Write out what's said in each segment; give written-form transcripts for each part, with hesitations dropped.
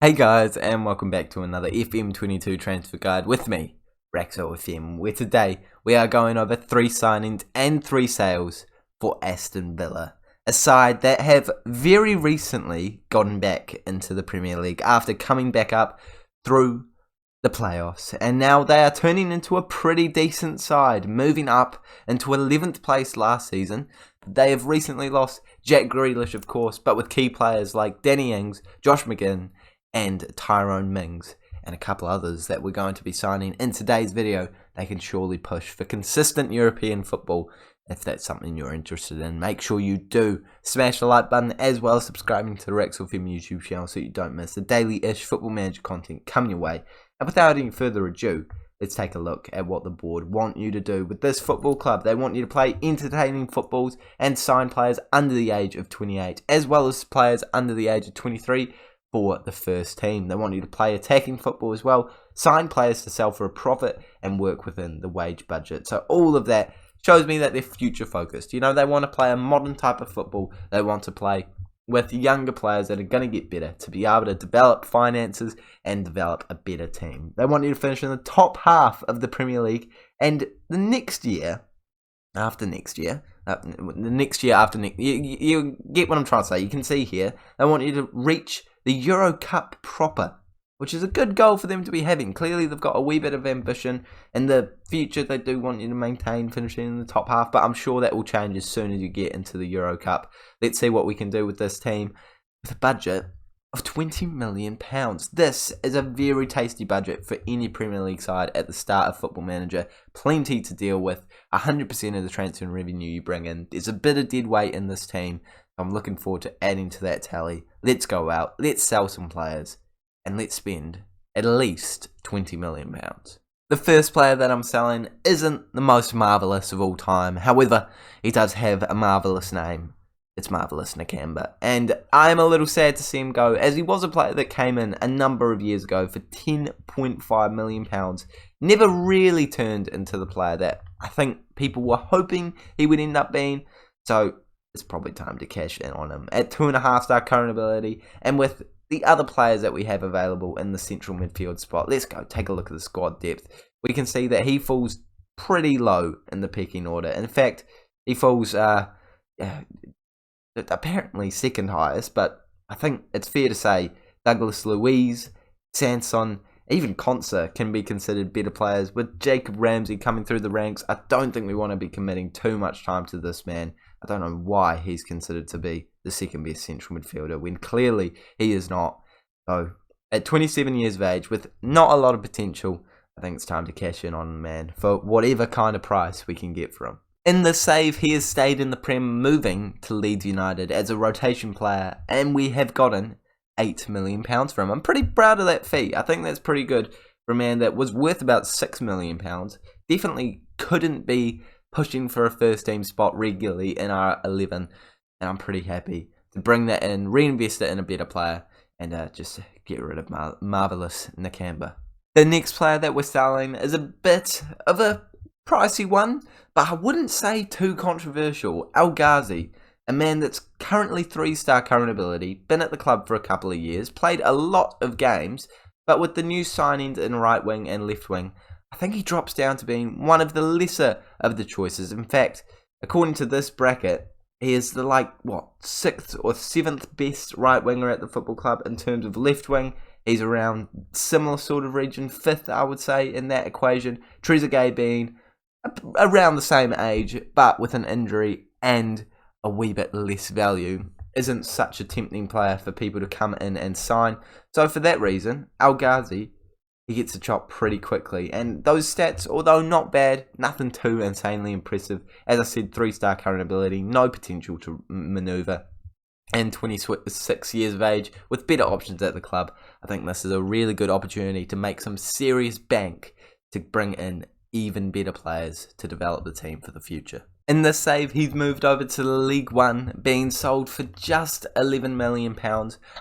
Hey guys, and welcome back to another FM22 Transfer Guide with me, Raxo FM, where today we are going over 3 signings and 3 sales for Aston Villa, a side that have very recently gotten back into the Premier League after coming back up through the playoffs, and now they are turning into a pretty decent side, moving up into 11th place last season. They have recently lost Jack Grealish, of course, but with key players like Danny Mings, Josh McGinn, and Mings, and a couple others that we're going to be signing in today's video, they can surely push for consistent European football. If that's something you're interested in, make sure you do smash the like button, as well as subscribing to the FM YouTube channel so you don't miss the daily-ish Football Manager content coming your way. And without any further ado, let's take a look at what the board want you to do with this football club. They want you to play entertaining footballs and sign players under the age of 28, as well as players under the age of 23, for the first team. They want you to play attacking football as well, sign players to sell for a profit, and work within the wage budget. So all of that shows me that they're future focused. You know, they want to play a modern type of football. They want to play with younger players that are going to get better, to be able to develop finances and develop a better team. They want you to finish in the top half of the Premier League, and the next year, after next year, you get what I'm trying to say. You can see here, they want you to reach the Euro Cup proper, which is a good goal for them to be having. Clearly, they've got a wee bit of ambition. In the future, they do want you to maintain finishing in the top half, but I'm sure that will change as soon as you get into the Euro Cup. Let's see what we can do with this team with a budget of £20 million. This is a very tasty budget for any Premier League side at the start of Football Manager. Plenty to deal with. 100% of the transfer revenue you bring in. There's a bit of dead weight in this team. I'm looking forward to adding to that tally. Let's go out, let's sell some players, and let's spend at least £20 million. The first player that I'm selling isn't the most marvellous of all time. However, he does have a marvellous name. It's Marvellous Nakamba. And I'm a little sad to see him go, as he was a player that came in a number of years ago for £10.5 million. Never really turned into the player that I think people were hoping he would end up being. So it's probably time to cash in on him at 2.5-star current ability, and with the other players that we have available in the central midfield spot. Let's go take a look at the squad depth. We can see that he falls pretty low in the pecking order. In fact, he falls apparently second highest, but I think it's fair to say Douglas Luiz, Sanson, even Konsa can be considered better players. With Jacob Ramsey coming through the ranks, I don't think we want to be committing too much time to this man. I don't know why he's considered to be the second best central midfielder when clearly he is not. So at 27 years of age, with not a lot of potential, I think it's time to cash in on him, man, for whatever kind of price we can get for him. In the save, he has stayed in the Prem, moving to Leeds United as a rotation player, and we have gotten £8 million from him. I'm pretty proud of that fee. I think that's pretty good for a man that was worth about £6 million. Definitely couldn't be pushing for a first team spot regularly in our 11, and I'm pretty happy to bring that in, reinvest it in a better player, and just get rid of Marvellous Nakamba. The next player that we're selling is a bit of a pricey one, but I wouldn't say too controversial. El Ghazi, a man that's currently 3-star current ability, been at the club for a couple of years, played a lot of games, but with the new signings in right wing and left wing, I think he drops down to being one of the lesser of the choices. In fact, according to this bracket, he is the 6th or 7th best right winger at the football club. In terms of left wing, he's around similar sort of region, 5th I would say in that equation. Trezeguet being around the same age, but with an injury and a wee bit less value, isn't such a tempting player for people to come in and sign. So for that reason, El Ghazi, he gets a chop pretty quickly. And those stats, although not bad, nothing too insanely impressive. As I said, 3-star current ability, no potential to manoeuvre, and 26 years of age with better options at the club. I think this is a really good opportunity to make some serious bank to bring in even better players to develop the team for the future. In this save, he's moved over to League One, being sold for just £11 million.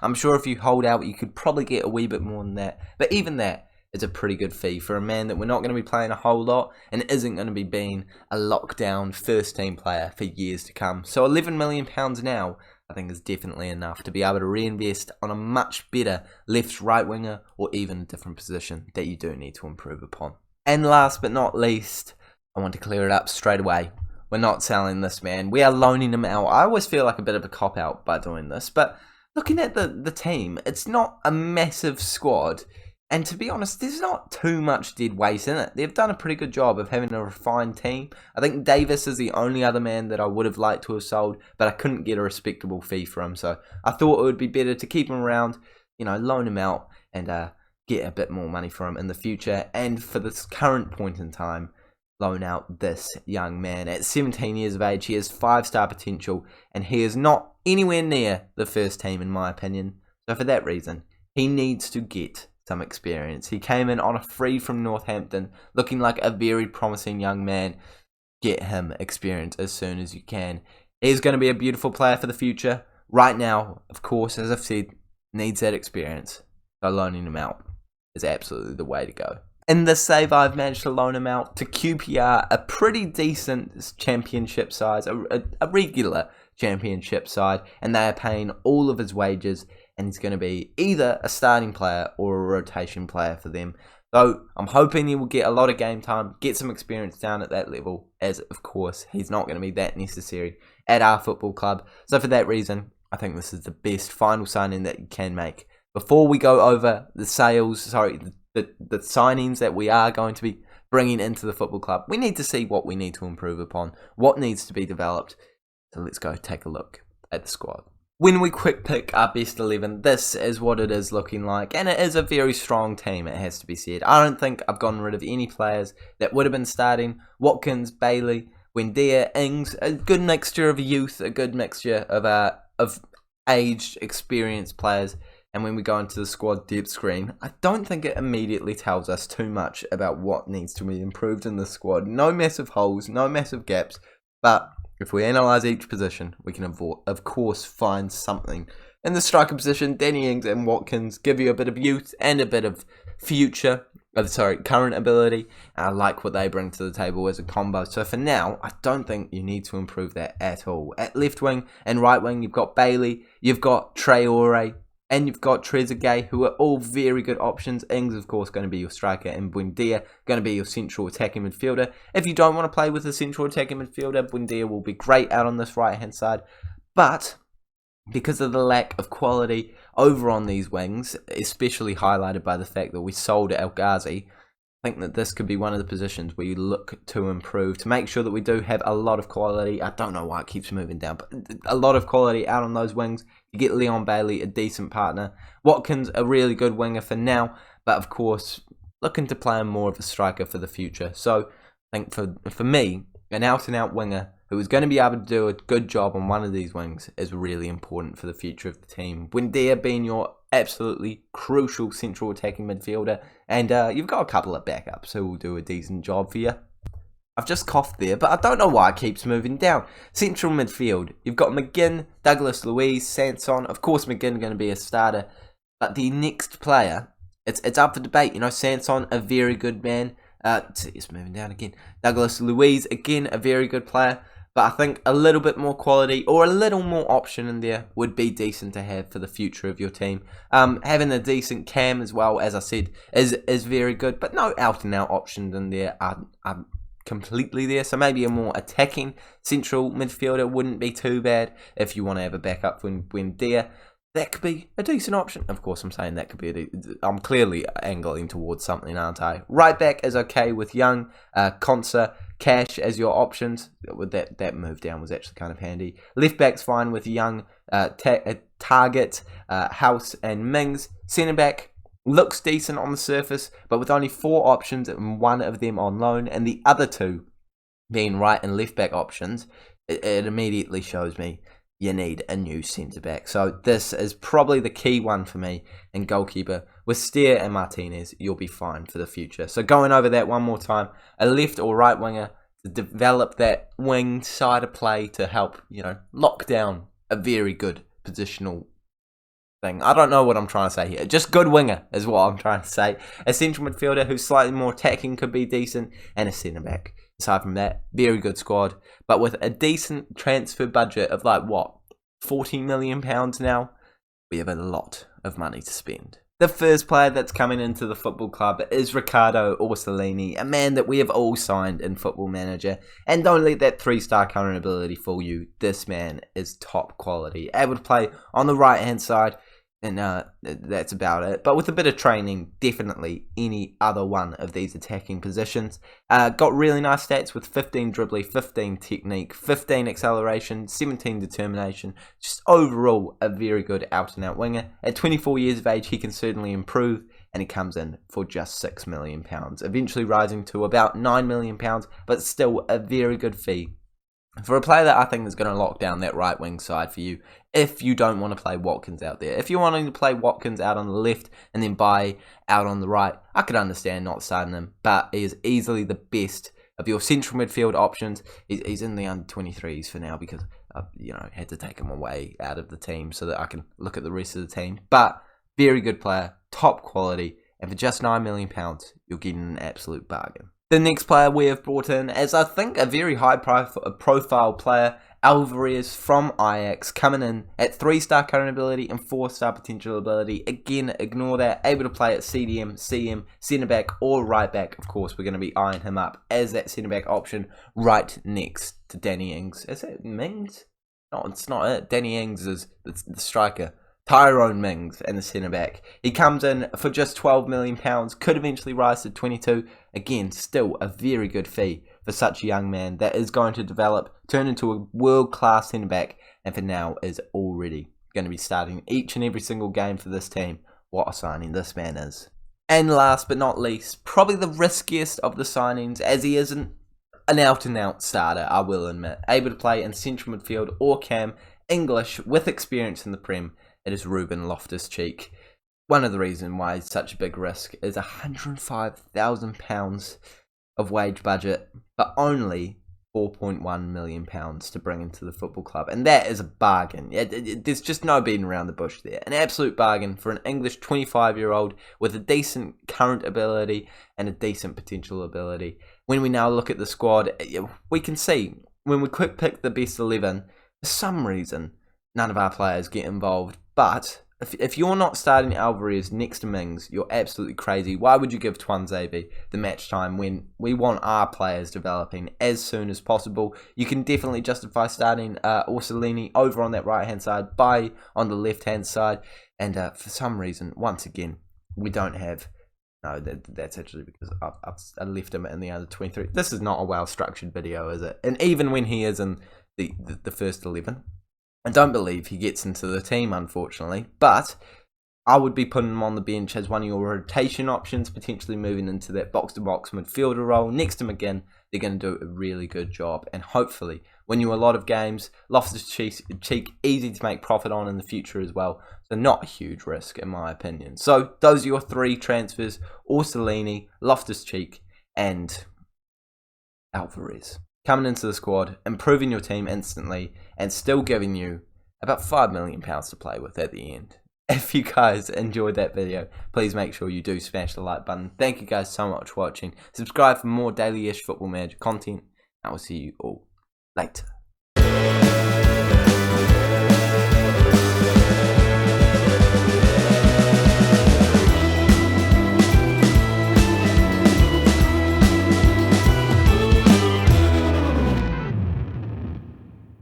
I'm sure if you hold out, you could probably get a wee bit more than that. But even that is a pretty good fee for a man that we're not going to be playing a whole lot and isn't going to be being a lockdown first team player for years to come. So £11 million now, I think is definitely enough to be able to reinvest on a much better left-right winger or even a different position that you do need to improve upon. And last but not least, I want to clear it up straight away. We're not selling this man. We are loaning him out. I always feel like a bit of a cop-out by doing this, but looking at the team, it's not a massive squad. And to be honest, there's not too much dead weight in it. They've done a pretty good job of having a refined team. I think Davis is the only other man that I would have liked to have sold, but I couldn't get a respectable fee for him. So I thought it would be better to keep him around, loan him out and get a bit more money for him in the future. And for this current point in time, loan out this young man. At 17 years of age, he has 5-star potential, and he is not anywhere near the first team in my opinion. So for that reason, he needs to get some experience. He came in on a free from Northampton, looking like a very promising young man. Get him experience as soon as you can. He's going to be a beautiful player for the future. Right now, of course, as I've said, needs that experience. So loaning him out is absolutely the way to go. In this save, I've managed to loan him out to QPR, a pretty decent championship side, a regular championship side, and they are paying all of his wages, and he's going to be either a starting player or a rotation player for them. So I'm hoping he will get a lot of game time, get some experience down at that level, as of course he's not going to be that necessary at our football club. So for that reason, I think this is the best final signing that you can make. Before we go over the the signings that we are going to be bringing into the football club, we need to see what we need to improve upon, what needs to be developed. So let's go take a look at the squad. When we quick pick our best 11, this is what it is looking like, and it is a very strong team, it has to be said. I don't think I've gotten rid of any players that would have been starting. Watkins, Bailey, Wendia, Mings, a good mixture of youth, a good mixture of aged, experienced players. And when we go into the squad depth screen, I don't think it immediately tells us too much about what needs to be improved in the squad. No massive holes, no massive gaps, but if we analyse each position, we can of course find something. In the striker position, Danny Ings and Watkins give you a bit of youth and a bit of current ability. And I like what they bring to the table as a combo. So for now, I don't think you need to improve that at all. At left wing and right wing, you've got Bailey, you've got Traore, and you've got Trezeguet, who are all very good options. Ings, of course, going to be your striker, and Buendia going to be your central attacking midfielder. If you don't want to play with a central attacking midfielder, Buendia will be great out on this right-hand side. But because of the lack of quality over on these wings, especially highlighted by the fact that we sold El Ghazi, I think that this could be one of the positions where you look to improve, to make sure that we do have a lot of quality. I don't know why it keeps moving down, but a lot of quality out on those wings. You get Leon Bailey, a decent partner. Watkins, a really good winger for now, but of course, looking to play him more of a striker for the future. So I think for me, an out-and-out winger who is going to be able to do a good job on one of these wings is really important for the future of the team. Buendia being your absolutely crucial central attacking midfielder, and you've got a couple of backups who will do a decent job for you. I've just coughed there, but I don't know why it keeps moving down. Central midfield, you've got McGinn, Douglas Luiz, Sanson. Of course, McGinn going to be a starter, but the next player, it's up for debate. Sanson, a very good man. It's moving down again. Douglas Luiz, again, a very good player. But I think a little bit more quality or a little more option in there would be decent to have for the future of your team. Having a decent cam as well, as I said, is very good. But no out-and-out options in there are completely there. So maybe a more attacking central midfielder wouldn't be too bad if you want to have a backup when there. That could be a decent option. Of course, I'm saying that could be I'm clearly angling towards something, aren't I? Right back is okay with Young, Conser, Cash as your options. That move down was actually kind of handy. Left back's fine with Young, Target, House, and Mings. Centre back looks decent on the surface, but with only 4 options and one of them on loan, and the other 2 being right and left back options, it immediately shows me you need a new centre-back. So this is probably the key one for me. And goalkeeper, with Steer and Martinez, you'll be fine for the future. So going over that one more time, a left or right winger to develop that wing side of play to help, lock down a very good positional thing. I don't know what I'm trying to say here. Just good winger is what I'm trying to say. A central midfielder who's slightly more attacking could be decent, and a centre-back. Aside from that, very good squad, but with a decent transfer budget of £40 million now. We have a lot of money to spend. The first player that's coming into the football club is Riccardo Orsolini, a man that we have all signed in Football Manager. And don't let that 3-star current ability fool you. This man is top quality. Able to play on the right-hand side, and that's about it. But with a bit of training, definitely any other one of these attacking positions. Got really nice stats with 15 dribbling, 15 technique, 15 acceleration, 17 determination. Just overall a very good out-and-out winger. At 24 years of age, he can certainly improve, and he comes in for just £6 million. Eventually rising to about £9 million, but still a very good fee for a player that I think is going to lock down that right wing side for you if you don't want to play Watkins out there. If you're wanting to play Watkins out on the left and then buy out on the right, I could understand not starting him, but he is easily the best of your central midfield options. He's in the under-23s for now because I had to take him away out of the team so that I can look at the rest of the team. But very good player, top quality, and for just £9 million, you're getting an absolute bargain. The next player we have brought in as I think a very high profile player, Alvarez from Ajax, coming in at 3-star current ability and 4-star potential ability. Again, ignore that. Able to play at CDM, CM, centre back or right back. Of course, we're going to be eyeing him up as that centre back option right next to Danny Ings. Is it Mings? No, it's not it. Danny Ings is the striker. Tyrone Mings and the centre back. He comes in for just £12 million, could eventually rise to 22. Again, still a very good fee for such a young man that is going to develop, turn into a world-class centre back, and for now is already going to be starting each and every single game for this team. What a signing this man is. And last but not least, probably the riskiest of the signings, as he isn't an out-and-out starter, I will admit. Able to play in central midfield or cam, English with experience in the Prem. It is Ruben Loftus-Cheek. One of the reasons why it's such a big risk is £105,000 of wage budget, but only £4.1 million to bring into the football club. And that is a bargain. There's just no beating around the bush there. An absolute bargain for an English 25-year-old with a decent current ability and a decent potential ability. When we now look at the squad, we can see when we quick pick the best 11, for some reason, none of our players get involved. But if you're not starting Alvarez next to Mings, you're absolutely crazy. Why would you give Tuanzebe the match time when we want our players developing as soon as possible? You can definitely justify starting Orsolini over on that right-hand side, Bay on the left-hand side. And for some reason, once again, we don't have... No, that's actually because I left him in the under-23. This is not a well-structured video, is it? And even when he is in the first 11... I don't believe he gets into the team, unfortunately, but I would be putting him on the bench as one of your rotation options, potentially moving into that box-to-box midfielder role. Next to McGinn, they're going to do a really good job, and hopefully win you a lot of games. Loftus-Cheek, easy to make profit on in the future as well, so not a huge risk in my opinion. So those are your 3 transfers: Orsolini, Loftus-Cheek, and Alvarez. Coming into the squad, improving your team instantly, and still giving you about £5 million to play with at the end. If you guys enjoyed that video, please make sure you do smash the like button. Thank you guys so much for watching. Subscribe for more daily-ish Football Manager content. I will see you all later.